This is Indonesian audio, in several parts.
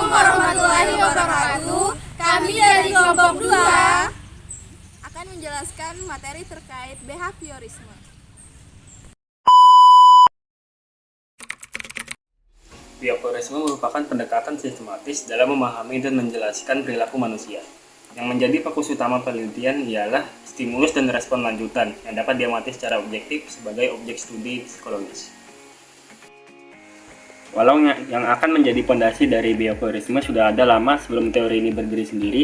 warahmatullahi wabarakatuh. Kami dari kelompok 2 akan menjelaskan materi terkait behaviorisme. Behaviorisme merupakan pendekatan sistematis dalam memahami dan menjelaskan perilaku manusia. Yang menjadi fokus utama penelitian ialah stimulus dan respon lanjutan yang dapat diamati secara objektif sebagai objek studi psikologis. Walau yang akan menjadi fondasi dari behaviorisme sudah ada lama sebelum teori ini berdiri sendiri,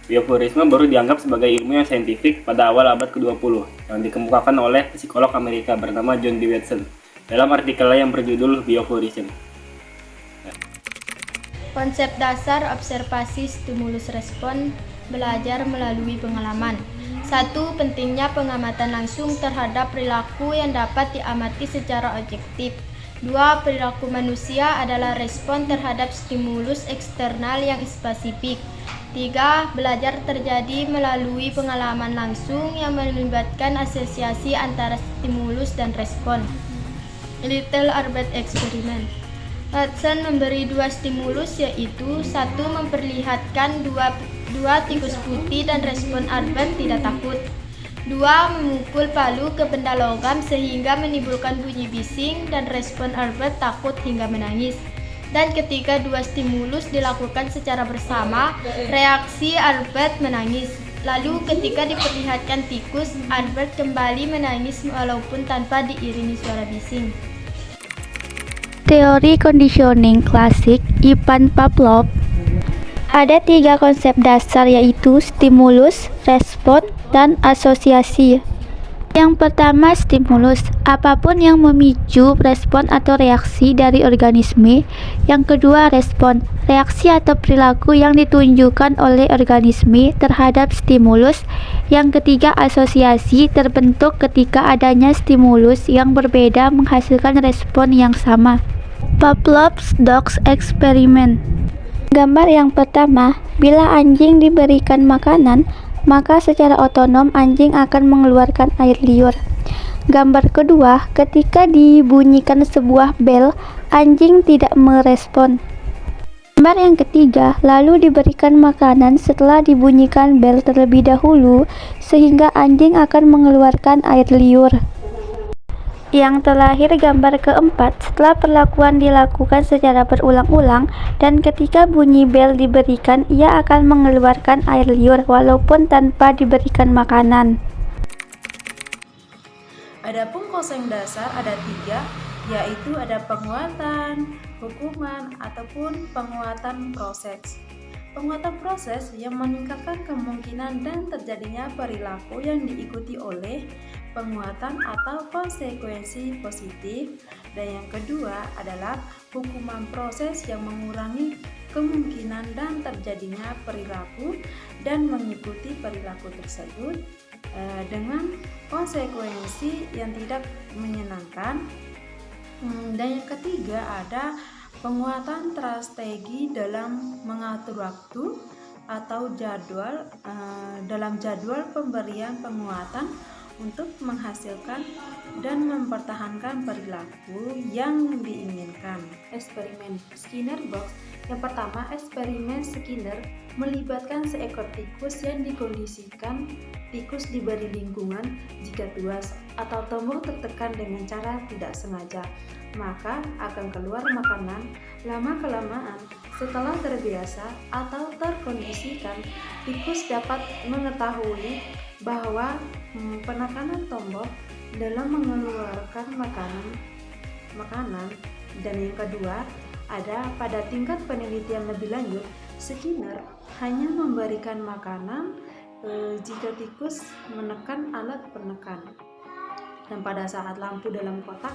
behaviorisme baru dianggap sebagai ilmu yang saintifik pada awal abad ke-20 yang dikemukakan oleh psikolog Amerika bernama John D. Watson dalam artikelnya yang berjudul Behaviorism. Konsep dasar observasi stimulus respon belajar melalui pengalaman. 1. Pentingnya pengamatan langsung terhadap perilaku yang dapat diamati secara objektif. 2. Perilaku manusia adalah respon terhadap stimulus eksternal yang spesifik. 3. Belajar terjadi melalui pengalaman langsung yang melibatkan asosiasi antara stimulus dan respon. Little Arbet Experiment. Watson memberi 2 stimulus, yaitu 1. Memperlihatkan dua tikus putih dan respon Arbet tidak takut. 2. Memukul palu ke benda logam sehingga menimbulkan bunyi bising dan respon Arbet takut hingga menangis. Dan ketika 2 stimulus dilakukan secara bersama, reaksi Arbet menangis. Lalu ketika diperlihatkan tikus, Arbet kembali menangis walaupun tanpa diiringi suara bising. Teori conditioning klasik Ivan Pavlov. Ada 3 konsep dasar, yaitu stimulus, respon, dan asosiasi. Yang pertama, stimulus, apapun yang memicu respon atau reaksi dari organisme. Yang kedua, respon, reaksi atau perilaku yang ditunjukkan oleh organisme terhadap stimulus. Yang ketiga, asosiasi, terbentuk ketika adanya stimulus yang berbeda menghasilkan respon yang sama. Pavlov's Dog Experiment. Gambar yang pertama, bila anjing diberikan makanan, maka secara otonom anjing akan mengeluarkan air liur. Gambar kedua, ketika dibunyikan sebuah bel, anjing tidak merespon. Gambar yang ketiga, lalu diberikan makanan setelah dibunyikan bel terlebih dahulu, sehingga anjing akan mengeluarkan air liur. Yang terakhir, gambar keempat, setelah perlakuan dilakukan secara berulang-ulang dan ketika bunyi bel diberikan, ia akan mengeluarkan air liur walaupun tanpa diberikan makanan. Adapun konsep dasar ada 3, yaitu ada penguatan, hukuman, ataupun penguatan proses. Penguatan proses yang meningkatkan kemungkinan dan terjadinya perilaku yang diikuti oleh penguatan atau konsekuensi positif, dan yang kedua adalah hukuman proses yang mengurangi kemungkinan dan terjadinya perilaku dan mengikuti perilaku tersebut dengan konsekuensi yang tidak menyenangkan. Dan yang ketiga ada penguatan strategi dalam mengatur waktu atau jadwal dalam jadwal pemberian penguatan untuk menghasilkan dan mempertahankan perilaku yang diinginkan. Eksperimen Skinner Box. Yang pertama, eksperimen Skinner melibatkan seekor tikus yang dikondisikan. Tikus diberi lingkungan jika tuas atau tombol tertekan dengan cara tidak sengaja, maka akan keluar makanan. Lama-kelamaan, setelah terbiasa atau terkondisikan, tikus dapat mengetahui bahwa penekanan tombol dalam mengeluarkan makanan. Dan yang kedua, ada pada tingkat penelitian lebih lanjut, Skinner hanya memberikan makanan jika tikus menekan alat penekan. Dan pada saat lampu dalam kotak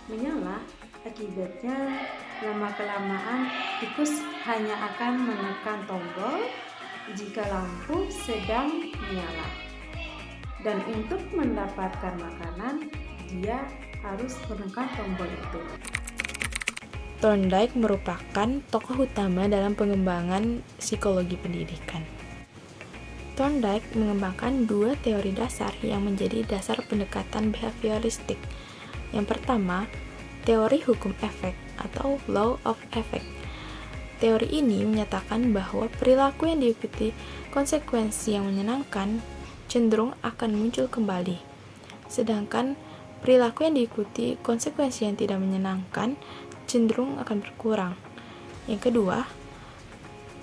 menyala, akibatnya lama-kelamaan tikus hanya akan menekan tombol jika lampu sedang menyala. Dan untuk mendapatkan makanan, dia harus menekan tombol itu. Thorndike merupakan tokoh utama dalam pengembangan psikologi pendidikan. Thorndike mengembangkan 2 teori dasar yang menjadi dasar pendekatan behavioristik. Yang pertama, teori hukum efek atau law of effect. Teori ini menyatakan bahwa perilaku yang diikuti konsekuensi yang menyenangkan cenderung akan muncul kembali, sedangkan perilaku yang diikuti konsekuensi yang tidak menyenangkan cenderung akan berkurang. Yang kedua,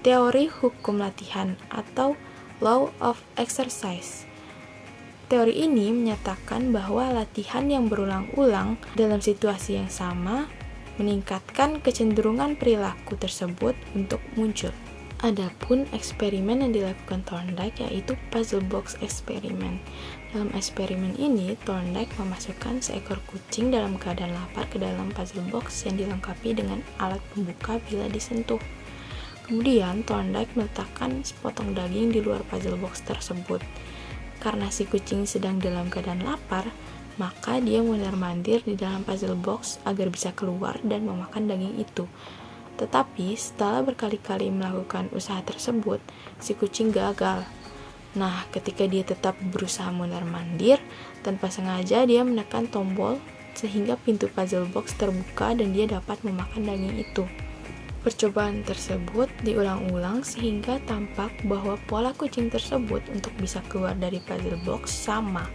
teori hukum latihan atau law of exercise. Teori ini menyatakan bahwa latihan yang berulang-ulang dalam situasi yang sama meningkatkan kecenderungan perilaku tersebut untuk muncul. Adapun eksperimen yang dilakukan Thorndike yaitu puzzle box eksperimen. Dalam eksperimen ini, Thorndike memasukkan seekor kucing dalam keadaan lapar ke dalam puzzle box yang dilengkapi dengan alat pembuka bila disentuh. Kemudian, Thorndike meletakkan sepotong daging di luar puzzle box tersebut. Karena si kucing sedang dalam keadaan lapar, maka dia mondar-mandir di dalam puzzle box agar bisa keluar dan memakan daging itu. Tetapi setelah berkali-kali melakukan usaha tersebut, si kucing gagal. Nah, ketika dia tetap berusaha mondar-mandir, tanpa sengaja dia menekan tombol sehingga pintu puzzle box terbuka dan dia dapat memakan daging itu. Percobaan tersebut diulang-ulang sehingga tampak bahwa pola kucing tersebut untuk bisa keluar dari puzzle box sama.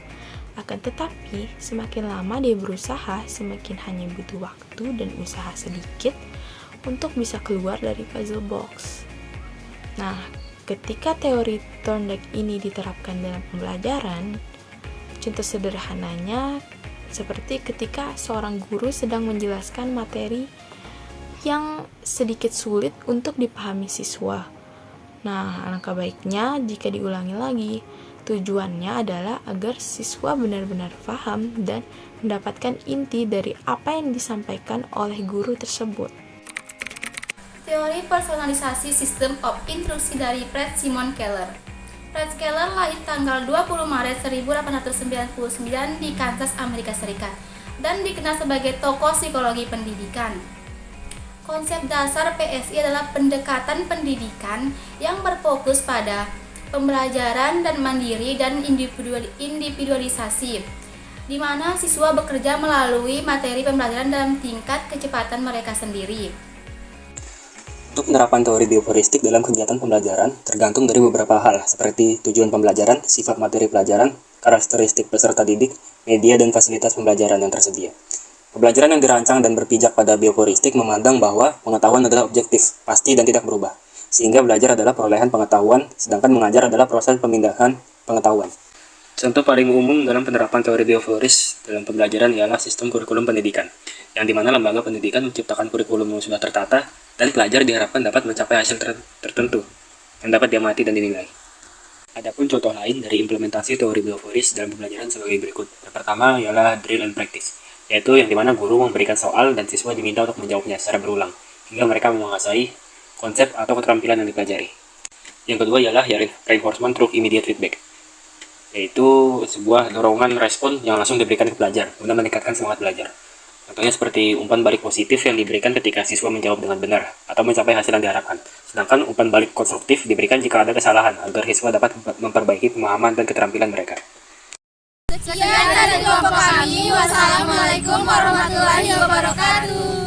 Akan tetapi, semakin lama dia berusaha, semakin hanya butuh waktu dan usaha sedikit untuk bisa keluar dari puzzle box. Nah, ketika teori Thorndike ini diterapkan dalam pembelajaran, contoh sederhananya seperti ketika seorang guru sedang menjelaskan materi yang sedikit sulit untuk dipahami siswa. Nah, alangkah baiknya jika diulangi lagi. Tujuannya adalah agar siswa benar-benar paham dan mendapatkan inti dari apa yang disampaikan oleh guru tersebut. Teori personalisasi sistem of instruksi dari Fred Simon Keller. Fred Keller lahir tanggal 20 Maret 1899 di Kansas, Amerika Serikat, dan dikenal sebagai tokoh psikologi pendidikan. Konsep dasar PSI adalah pendekatan pendidikan yang berfokus pada pembelajaran dan mandiri dan individualisasi, di mana siswa bekerja melalui materi pembelajaran dalam tingkat kecepatan mereka sendiri. Untuk penerapan teori bioforistik dalam kegiatan pembelajaran tergantung dari beberapa hal, seperti tujuan pembelajaran, sifat materi pelajaran, karakteristik peserta didik, media dan fasilitas pembelajaran yang tersedia. Pembelajaran yang dirancang dan berpijak pada bioforistik memandang bahwa pengetahuan adalah objektif, pasti dan tidak berubah, sehingga belajar adalah perolehan pengetahuan, sedangkan mengajar adalah proses pemindahan pengetahuan. Contoh paling umum dalam penerapan teori bioforis dalam pembelajaran ialah sistem kurikulum pendidikan, yang dimana lembaga pendidikan menciptakan kurikulum yang sudah tertata, dan pelajar diharapkan dapat mencapai hasil tertentu yang dapat diamati dan dinilai. Adapun contoh lain dari implementasi teori bioforis dalam pembelajaran sebagai berikut. Yang pertama ialah drill and practice, yaitu yang dimana guru memberikan soal dan siswa diminta untuk menjawabnya secara berulang, hingga mereka menguasai konsep atau keterampilan yang dipelajari. Yang kedua ialah reinforcement through immediate feedback, yaitu sebuah dorongan respon yang langsung diberikan ke pelajar guna meningkatkan semangat belajar. Contohnya seperti umpan balik positif yang diberikan ketika siswa menjawab dengan benar atau mencapai hasil yang diharapkan. Sedangkan umpan balik konstruktif diberikan jika ada kesalahan agar siswa dapat memperbaiki pemahaman dan keterampilan mereka. Sekian dari kelompok kami. Wassalamualaikum warahmatullahi wabarakatuh.